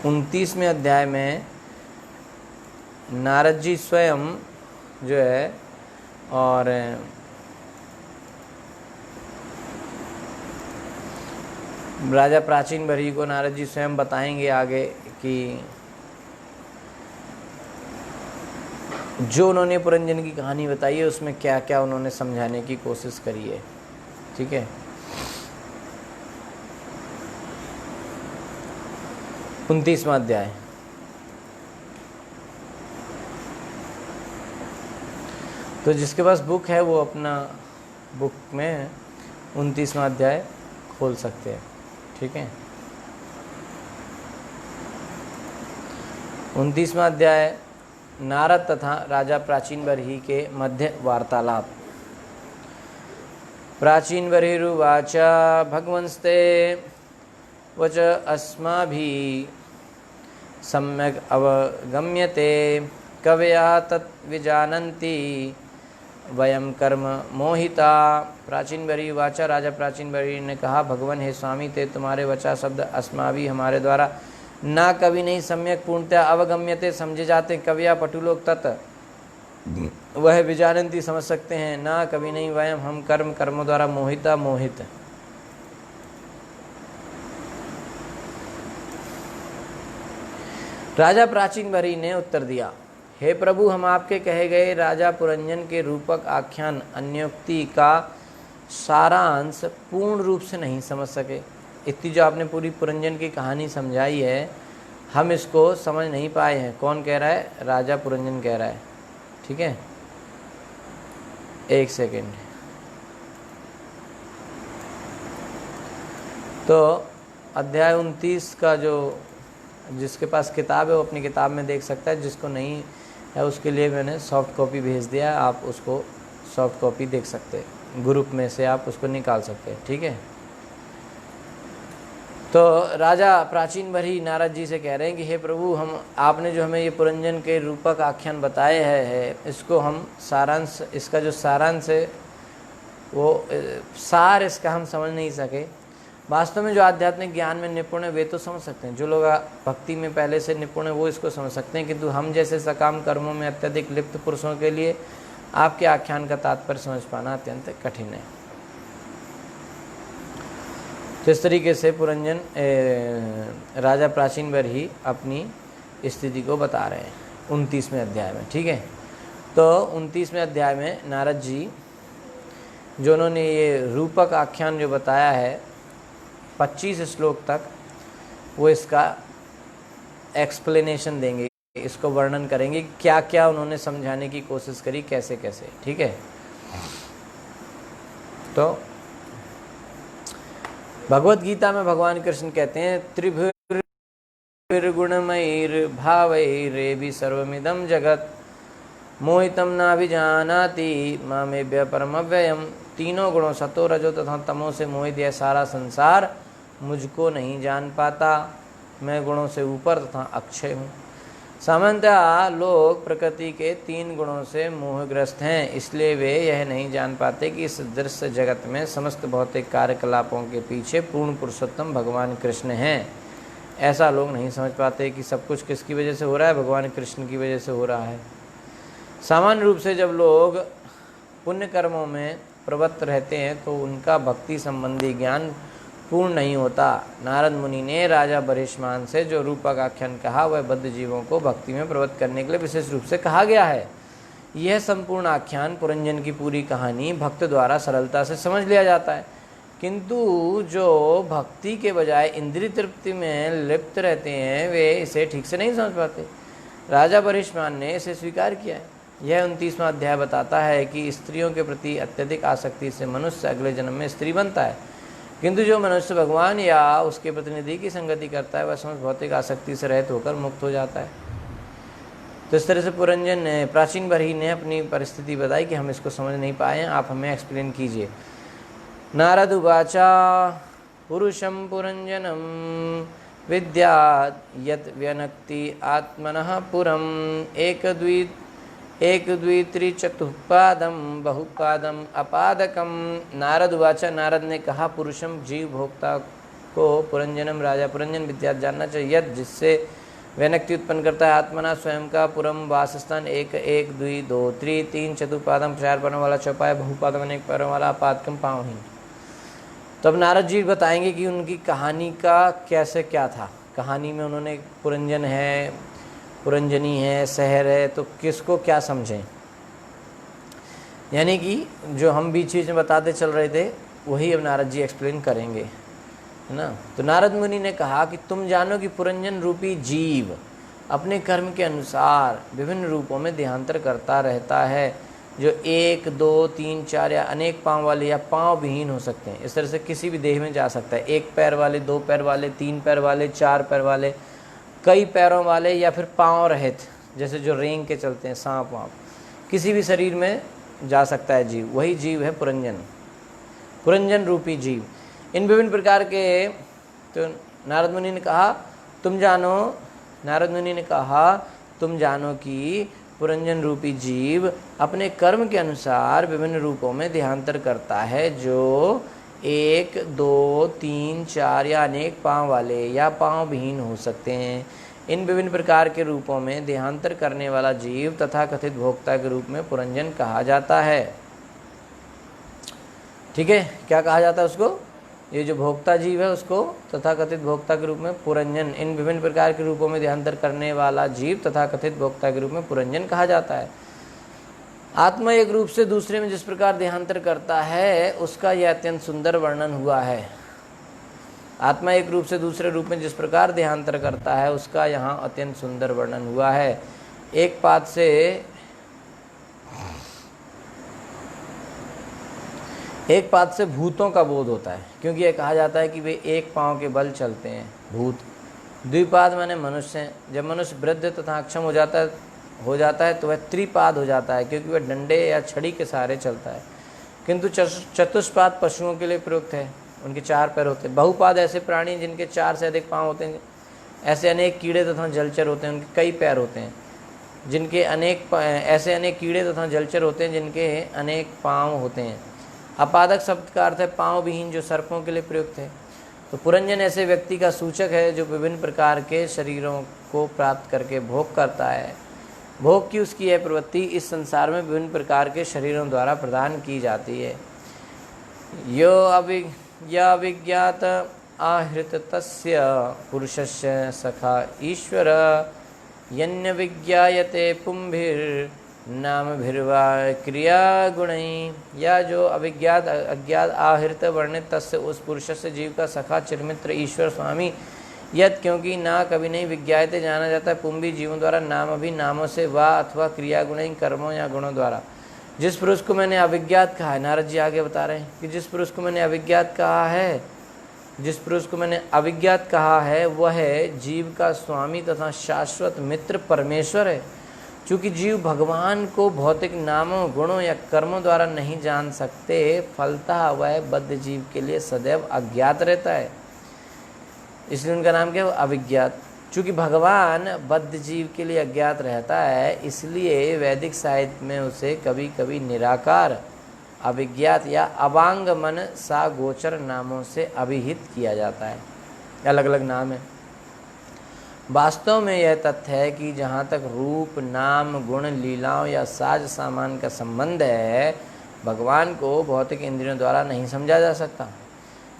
29वें अध्याय में नारद जी स्वयं जो है और राजा प्राचीन बरही को नारद जी स्वयं बताएंगे आगे कि जो उन्होंने पुरंजन की कहानी बताई है उसमें क्या क्या उन्होंने समझाने की कोशिश करी है। ठीक है, 29वां अध्याय। तो जिसके पास बुक है वो अपना बुक में 29वां अध्याय खोल सकते हैं। ठीक है, 29वां अध्याय नारद तथा राजा प्राचीन बरही के मध्य वार्तालाप। प्राचीन बर्हिरुवाच भगवंस्ते वच अस्माभिः सम्यक् अवगम्यते कवया तत् विजानन्ति वयम कर्म मोहिता। प्राचीन बरही वाचा, राजा प्राचीन बरही ने कहा, भगवान हे स्वामी, ते तुम्हारे वचा शब्द अस्माभि हमारे द्वारा ना कभी नहीं सम्यक पूर्णतः अवगम्यते समझे जाते, कविया पटु लोग तत् वह विजानंती समझ सकते हैं, ना कभी नहीं वयम हम कर्मों द्वारा मोहिता मोहित। राजा प्राचीन बरही ने उत्तर दिया, हे प्रभु, हम आपके कहे गए राजा पुरंजन के रूपक आख्यान अन्योक्ति का सारांश पूर्ण रूप से नहीं समझ सके। इतनी जो आपने पूरी पुरंजन की कहानी समझाई है, हम इसको समझ नहीं पाए हैं। कौन कह रहा है? राजा पुरंजन कह रहा है। ठीक है, एक सेकेंड। तो अध्याय 29 का जो जिसके पास किताब है वो अपनी किताब में देख सकता है, जिसको नहीं है उसके लिए मैंने सॉफ्ट कॉपी भेज दिया है, आप उसको सॉफ्ट कॉपी देख सकते हैं, ग्रुप में से आप उसको निकाल सकते हैं। ठीक है, तो राजा प्राचीन बरही नारद जी से कह रहे हैं कि हे प्रभु, हम आपने जो हमें ये पुरंजन के रूपक आख्यान बताए है इसको हम सारांश, इसका जो सारांश है वो सार इसका हम समझ नहीं सके। वास्तव में जो आध्यात्मिक ज्ञान में निपुण है वे तो समझ सकते हैं, जो लोग भक्ति में पहले से निपुण है वो इसको समझ सकते हैं, किंतु हम जैसे सकाम कर्मों में अत्यधिक लिप्त पुरुषों के लिए आपके आख्यान का तात्पर्य समझ पाना अत्यंत कठिन है। तो इस तरीके से पुरंजन राजा प्राचीन बरही अपनी स्थिति को बता रहे हैं 29वें अध्याय में। ठीक है, तो 29वें अध्याय में नारद जी जो उन्होंने ये रूपक आख्यान जो बताया है 25 श्लोक तक, वो इसका एक्सप्लेनेशन देंगे, इसको वर्णन करेंगे क्या क्या उन्होंने समझाने की कोशिश करी, कैसे कैसे। ठीक है, तो भगवत गीता में भगवान कृष्ण कहते हैं, त्रिभिर्गुणमयैर्भावैरेभि सर्वमिदं जगत मोहितं नाभिजानाति मामेभ्य परमव्ययम्। तीनों गुणों सतो रजो तथा तमो से मोहित यह सारा संसार मुझको नहीं जान पाता। मैं गुणों से ऊपर तथा अक्षय हूँ। सामान्यतः लोग प्रकृति के 3 गुणों से मोहग्रस्त हैं, इसलिए वे यह नहीं जान पाते कि इस दृश्य जगत में समस्त भौतिक कार्यकलापों के पीछे पूर्ण पुरुषोत्तम भगवान कृष्ण हैं। ऐसा लोग नहीं समझ पाते कि सब कुछ किसकी वजह से हो रहा है, भगवान कृष्ण की वजह से हो रहा है। सामान्य रूप से जब लोग पुण्य कर्मों में प्रवृत्त रहते हैं तो उनका भक्ति संबंधी ज्ञान पूर्ण नहीं होता। नारद मुनि ने राजा बरिष्मान से जो रूपक आख्यान कहा वह बद्ध जीवों को भक्ति में प्रवृत्त करने के लिए विशेष रूप से कहा गया है। यह संपूर्ण आख्यान पुरंजन की पूरी कहानी भक्त द्वारा सरलता से समझ लिया जाता है, किंतु जो भक्ति के बजाय इंद्रिय तृप्ति में लिप्त रहते हैं वे इसे ठीक से नहीं समझ पाते। राजा बरिष्मान ने इसे स्वीकार किया है। यह 29वां अध्याय बताता है कि स्त्रियों के प्रति अत्यधिक आसक्ति से मनुष्य अगले जन्म में स्त्री बनता है, किंतु जो मनुष्य भगवान या उसके प्रतिनिधि की संगति करता है वह समस्त भौतिक आसक्ति से रहित होकर मुक्त हो जाता है। तो इस तरह से पुरंजन ने प्राचीन बरही ने अपनी परिस्थिति बताई कि हम इसको समझ नहीं पाए हैं, आप हमें एक्सप्लेन कीजिए। नारद उवाचा पुरुषं पुरंजनं विद्यात् यत् व्यनक्ति आत्मनः पुरम् एक द्वि त्रिचतुष्पादं बहुपादम अपादकम। नारद उवाचा, नारद ने कहा, पुरुषम जीव भोक्ता को पुरंजनम राजा पुरंजन विद्या जानना चाहिए, जिससे वैनक्ति उत्पन्न करता है। आत्मना स्वयं का पुरम वासस्थान एक एक द्वि दो त्रि तीन चतुर्पादम चार पैरों वाला चौपाया बहुपादम अनेक पैरों वाला अपादकम पाँवहीन। तो अब नारद जी बताएंगे कि उनकी कहानी का कैसे क्या था। कहानी में उन्होंने पुरंजन है, पुरंजनी है, शहर है, तो किसको क्या समझें, यानी कि जो हम बीच बीच में बताते चल रहे थे वही अब नारद जी एक्सप्लेन करेंगे, है ना। तो नारद मुनि ने कहा कि तुम जानो कि पुरंजन रूपी जीव अपने कर्म के अनुसार विभिन्न रूपों में देहांतर करता रहता है, जो एक दो तीन चार या अनेक पाँव वाले या पाँव विहीन हो सकते हैं। इस तरह से किसी भी देह में जा सकता है, एक पैर वाले, दो पैर वाले, तीन पैर वाले, चार पैर वाले, कई पैरों वाले, या फिर पाँव रहित, जैसे जो रेंग के चलते हैं, सांप वाँप, किसी भी शरीर में जा सकता है जीव। वही जीव है पुरंजन, पुरंजन रूपी जीव। इन विभिन्न प्रकार के, तो नारद मुनि ने कहा तुम जानो, नारद मुनि ने कहा तुम जानो कि पुरंजन रूपी जीव अपने कर्म के अनुसार विभिन्न रूपों में देहांतर करता है, जो एक दो तीन चार या अनेक पाँव वाले या पाँव विहीन हो सकते हैं। इन विभिन्न प्रकार के रूपों में देहांतर करने वाला जीव तथा कथित भोक्ता के रूप में पुरंजन कहा जाता है। ठीक है, क्या कहा जाता है उसको? ये जो भोक्ता जीव है उसको तथा कथित भोक्ता के रूप में पुरंजन, इन विभिन्न प्रकार के रूपों में देहांतर करने वाला जीव तथा कथित भोक्ता के रूप में पुरंजन कहा जाता है। आत्मा एक रूप से दूसरे में जिस प्रकार देहांतर करता है उसका यह अत्यंत सुंदर वर्णन हुआ है। आत्मा एक रूप से दूसरे रूप में जिस प्रकार देहांतर करता है उसका यहाँ अत्यंत सुंदर वर्णन हुआ है। एक पाद से भूतों का बोध होता है, क्योंकि यह कहा जाता है कि वे एक पांव के बल चलते हैं, भूत। द्विपाद माने मनुष्य हैं। जब मनुष्य वृद्ध तथा अक्षम हो जाता है तो वह त्रिपाद हो जाता है, क्योंकि वह डंडे या छड़ी के सहारे चलता है। किंतु चतुष्पाद पशुओं के लिए प्रयुक्त है, उनके चार पैर होते हैं। बहुपाद ऐसे प्राणी जिनके चार से अधिक पाँव होते हैं। ऐसे अनेक कीड़े तथा जलचर होते हैं, उनके कई पैर होते हैं। ऐसे अनेक कीड़े तथा जलचर होते हैं जिनके अनेक पाँव होते हैं। अपादक शब्द का अर्थ है पाँव विहीन, जो सर्पों के लिए प्रयुक्त है। तो पुरंजन ऐसे व्यक्ति का सूचक है जो विभिन्न प्रकार के शरीरों को प्राप्त करके भोग करता है। भोग की उसकी यह प्रवृत्ति इस संसार में विभिन्न प्रकार के शरीरों द्वारा प्रदान की जाती है। यो अविज्ञात आहृत तस्य पुरुषस्य सखा ईश्वर यन्य विज्ञायते पुंभिर्नामभिर्वा क्रिया गुणैः। या जो अज्ञात आहृत वर्णित तस्य उस पुरुष से जीव का सखा चिरमित्र ईश्वर स्वामी, यद क्योंकि ना कभी नहीं विज्ञायते जाना जाता है पुंभी जीवों द्वारा, नाम अभी नामों से, वा अथवा क्रिया गुण कर्मों या गुणों द्वारा। जिस पुरुष को मैंने अविज्ञात कहा है, नारद जी आगे बता रहे हैं कि जिस पुरुष को मैंने अविज्ञात कहा है वह जीव का स्वामी तथा शाश्वत मित्र परमेश्वर है। चूँकि जीव भगवान को भौतिक नामों, गुणों या कर्मों द्वारा नहीं जान सकते, फलतः वह बद्ध जीव के लिए सदैव अज्ञात रहता है, इसलिए उनका नाम क्या है? अविज्ञात। चूँकि भगवान बद्ध जीव के लिए अज्ञात रहता है, इसलिए वैदिक साहित्य में उसे कभी कभी निराकार, अविज्ञात या अवांग मन सा गोचर नामों से अभिहित किया जाता है। अलग अलग नाम है। वास्तव में यह तथ्य है कि जहाँ तक रूप, नाम, गुण, लीलाओं या साज सामान का संबंध है, भगवान को भौतिक इंद्रियों द्वारा नहीं समझा जा सकता।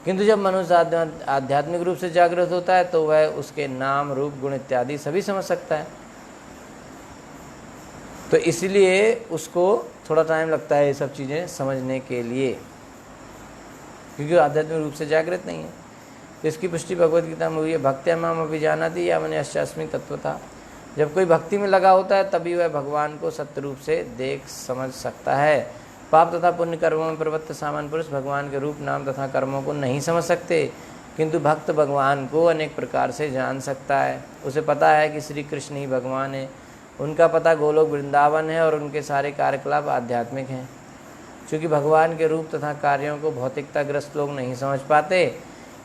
किंतु जब मनुष्य आध्यात्मिक रूप से जागृत होता है तो वह उसके नाम, रूप, गुण इत्यादि सभी समझ सकता है। तो इसलिए उसको थोड़ा टाइम लगता है ये सब चीज़ें समझने के लिए, क्योंकि आध्यात्मिक रूप से जागृत नहीं है। तो इसकी पुष्टि भगवद गीता में हुई है, भक्त्या माम अभिजानाति या मने अस्यास्मि तत्वतः। जब कोई भक्ति में लगा होता है तभी वह भगवान को सत्य रूप से देख समझ सकता है। पाप तथा पुण्य कर्मों में प्रवृत्त सामान्य पुरुष भगवान के रूप, नाम तथा कर्मों को नहीं समझ सकते, किंतु भक्त भगवान को अनेक प्रकार से जान सकता है। उसे पता है कि श्री कृष्ण ही भगवान है, उनका पता गोलोक वृंदावन है और उनके सारे कार्यकलाप आध्यात्मिक हैं। चूँकि भगवान के रूप तथा कार्यों को भौतिकताग्रस्त लोग नहीं समझ पाते,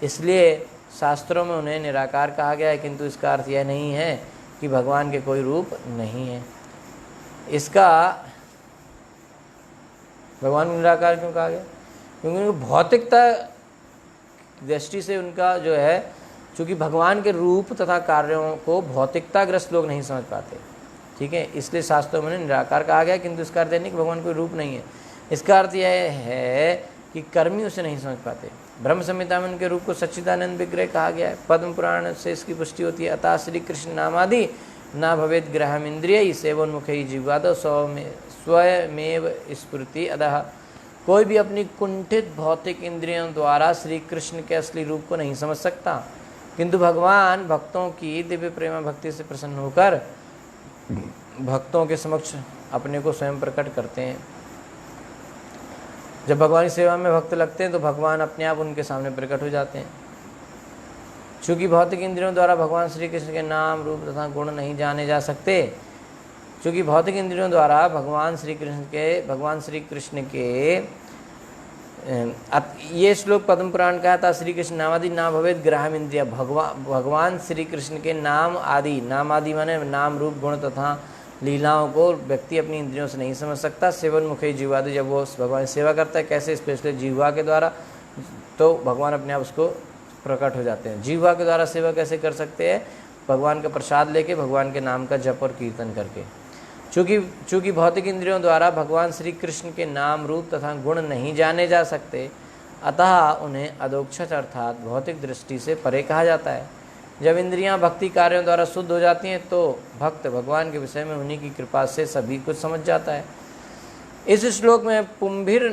इसलिए शास्त्रों में उन्हें निराकार कहा गया है, किंतु इसका अर्थ यह नहीं है कि भगवान के कोई रूप नहीं है। इसका भगवान को निराकार क्यों कहा गया? क्योंकि उनको भौतिकता दृष्टि से उनका जो है, चूँकि भगवान के रूप तथा कार्यों को भौतिकताग्रस्त लोग नहीं समझ पाते, ठीक है, इसलिए शास्त्रों में निराकार कहा गया, किंतु इसका अर्थ नहीं कि भगवान कोई रूप नहीं है। इसका अर्थ यह है कि कर्मी उसे नहीं समझ पाते। ब्रह्म संहिता में उनके रूप को सच्चिदानंद विग्रह कहा गया है। पद्म पुराण से इसकी पुष्टि होती है। अतः श्री कृष्ण नामादि न भवेद ग्रहम इंद्रिय सेवोन्मुख जीवाद स्वयमेव स्फुरति अदह। कोई भी अपनी कुंठित भौतिक इंद्रियों द्वारा श्री कृष्ण के असली रूप को नहीं समझ सकता, किंतु भगवान भक्तों की दिव्य प्रेमा भक्ति से प्रसन्न होकर भक्तों के समक्ष अपने को स्वयं प्रकट करते हैं। जब भगवान की सेवा में भक्त लगते हैं तो भगवान अपने आप उनके सामने प्रकट हो जाते हैं। चूँकि भौतिक इंद्रियों द्वारा भगवान श्री कृष्ण के नाम रूप तथा गुण नहीं जाने जा सकते, चूँकि भौतिक इंद्रियों द्वारा भगवान श्री कृष्ण के ये श्लोक पद्म पुराण का था। श्री कृष्ण नामादि ना भवेद ग्राहम इंद्रिया। भगवान श्री कृष्ण के नाम आदि माने नाम रूप गुण तथा लीलाओं को व्यक्ति अपनी इंद्रियों से नहीं समझ सकता। सेवन मुखे जीवादि, जब वो भगवान की सेवा करता है कैसे, स्पेशली जीवा के द्वारा, तो भगवान अपने आप उसको प्रकट हो जाते हैं। जीवा के द्वारा सेवा कैसे कर सकते हैं? भगवान का प्रसाद लेके, भगवान के नाम का जप और कीर्तन करके। चूँकि भौतिक इंद्रियों द्वारा भगवान श्री कृष्ण के नाम रूप तथा गुण नहीं जाने जा सकते, अतः उन्हें अधोक्षज अर्थात भौतिक दृष्टि से परे कहा जाता है। जब इंद्रियां भक्ति कार्यों द्वारा शुद्ध हो जाती हैं तो भक्त भगवान के विषय में उन्हीं की कृपा से सभी कुछ समझ जाता है। इस श्लोक में पुंभिर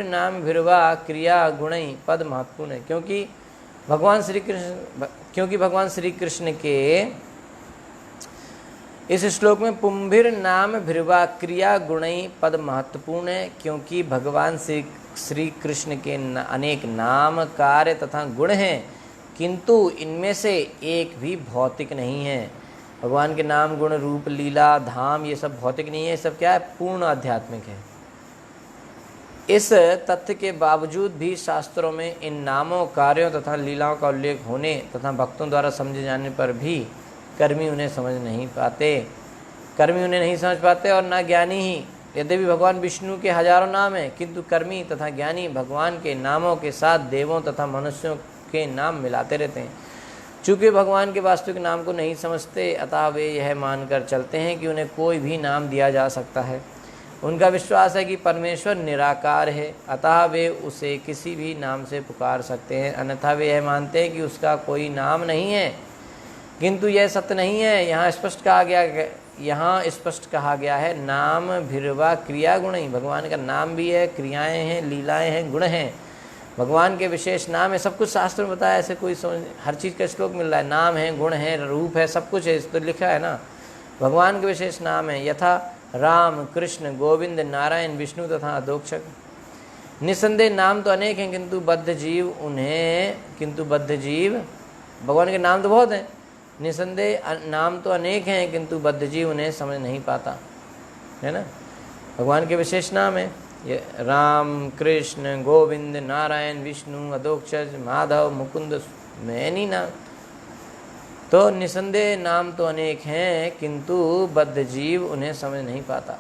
नाम भिरवा क्रिया गुणई पद महत्वपूर्ण है, क्योंकि भगवान श्री कृष्ण के इस श्लोक में पुंभिर नाम भिरवा क्रिया गुणई पद महत्वपूर्ण है, क्योंकि भगवान श्री कृष्ण के अनेक नाम कार्य तथा गुण हैं, किंतु इनमें से एक भी भौतिक नहीं है। भगवान के नाम गुण रूप लीला धाम ये सब भौतिक नहीं है, ये सब क्या है? पूर्ण आध्यात्मिक है। इस तथ्य के बावजूद भी शास्त्रों में इन नामों कार्यों तथा लीलाओं का उल्लेख होने तथा भक्तों द्वारा समझे जाने पर भी कर्मी उन्हें नहीं समझ पाते और न ज्ञानी ही। यद्यपि भगवान विष्णु के हजारों नाम हैं, किंतु कर्मी तथा ज्ञानी भगवान के नामों के साथ देवों तथा मनुष्यों के नाम मिलाते रहते हैं। चूँकि भगवान के वास्तविक नाम को नहीं समझते, अतः वे यह मानकर चलते हैं कि उन्हें कोई भी नाम दिया जा सकता है। उनका विश्वास है कि परमेश्वर निराकार है, अतः वे उसे किसी भी नाम से पुकार सकते हैं, अन्यथा वे यह मानते हैं कि उसका कोई नाम नहीं है, किंतु यह सत्य नहीं है। यहाँ स्पष्ट कहा गया है नाम भिरवा क्रिया गुण ही। भगवान का नाम भी है, क्रियाएं हैं, लीलाएं हैं, गुण हैं, भगवान के विशेष नाम है। सब कुछ शास्त्र में बताया, ऐसे कोई समझ, हर चीज़ का श्लोक मिल रहा है। नाम है, गुण है, रूप है, सब कुछ है, इस तो लिखा है ना। भगवान के विशेष नाम है, यथा राम कृष्ण गोविंद नारायण विष्णु तथा अधोक्षक। निसंदेह नाम तो अनेक हैं, किंतु बद्ध जीव भगवान के नाम तो बहुत हैं, निसंदेह नाम तो अनेक हैं, किंतु बद्ध जीव उन्हें समझ नहीं पाता, है ना। भगवान के विशेष नाम है ये राम कृष्ण गोविंद नारायण विष्णु अधोक्षज माधव मुकुंद, मैनी नाम। तो निसंदेह नाम तो अनेक हैं, किंतु बद्ध जीव उन्हें समझ नहीं पाता।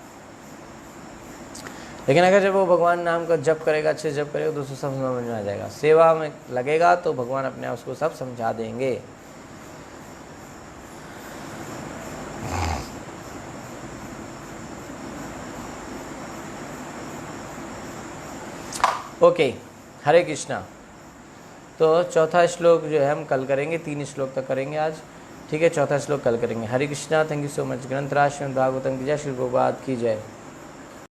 लेकिन अगर जब वो भगवान नाम का जप करेगा, अच्छे जप करेगा, तो उसको सब समझ में आ जाएगा। सेवा में लगेगा तो भगवान अपने आप उसको सब समझा देंगे। ओके, हरे कृष्णा। तो चौथा श्लोक जो है हम कल करेंगे, 3 श्लोक तक करेंगे आज, ठीक है। चौथा श्लोक कल करेंगे। Hare Krishna, thank you so much. ग्रंथराज श्रीमद् भागवतम की जय, श्री प्रभुपाद की जय।